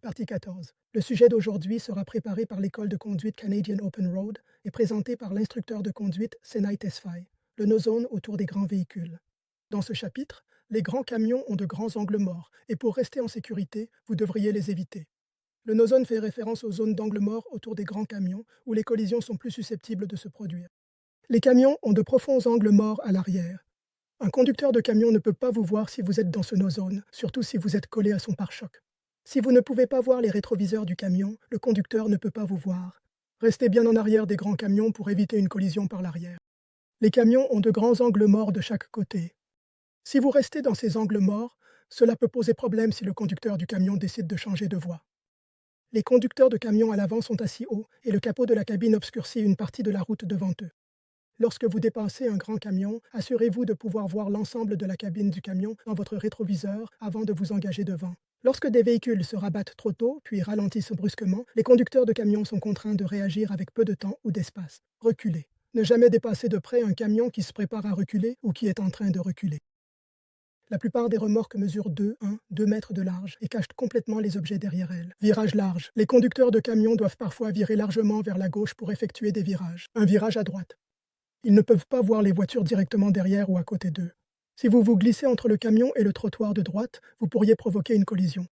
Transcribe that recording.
Partie 14. Le sujet d'aujourd'hui sera préparé par l'école de conduite Canadian Open Road et présenté par l'instructeur de conduite Senai Tesfaye, le no-zone autour des grands véhicules. Dans ce chapitre, les grands camions ont de grands angles morts et pour rester en sécurité, vous devriez les éviter. Le no-zone fait référence aux zones d'angle mort autour des grands camions où les collisions sont plus susceptibles de se produire. Les camions ont de profonds angles morts à l'arrière. Un conducteur de camion ne peut pas vous voir si vous êtes dans ce no-zone, surtout si vous êtes collé à son pare-choc. Si vous ne pouvez pas voir les rétroviseurs du camion, le conducteur ne peut pas vous voir. Restez bien en arrière des grands camions pour éviter une collision par l'arrière. Les camions ont de grands angles morts de chaque côté. Si vous restez dans ces angles morts, cela peut poser problème si le conducteur du camion décide de changer de voie. Les conducteurs de camions à l'avant sont assis haut et le capot de la cabine obscurcit une partie de la route devant eux. Lorsque vous dépassez un grand camion, assurez-vous de pouvoir voir l'ensemble de la cabine du camion dans votre rétroviseur avant de vous engager devant. Lorsque des véhicules se rabattent trop tôt, puis ralentissent brusquement, les conducteurs de camions sont contraints de réagir avec peu de temps ou d'espace. Reculer. Ne jamais dépasser de près un camion qui se prépare à reculer ou qui est en train de reculer. La plupart des remorques mesurent 2 mètres de large et cachent complètement les objets derrière elles. Virage large. Les conducteurs de camions doivent parfois virer largement vers la gauche pour effectuer des virages. Un virage à droite. Ils ne peuvent pas voir les voitures directement derrière ou à côté d'eux. Si vous vous glissez entre le camion et le trottoir de droite, vous pourriez provoquer une collision.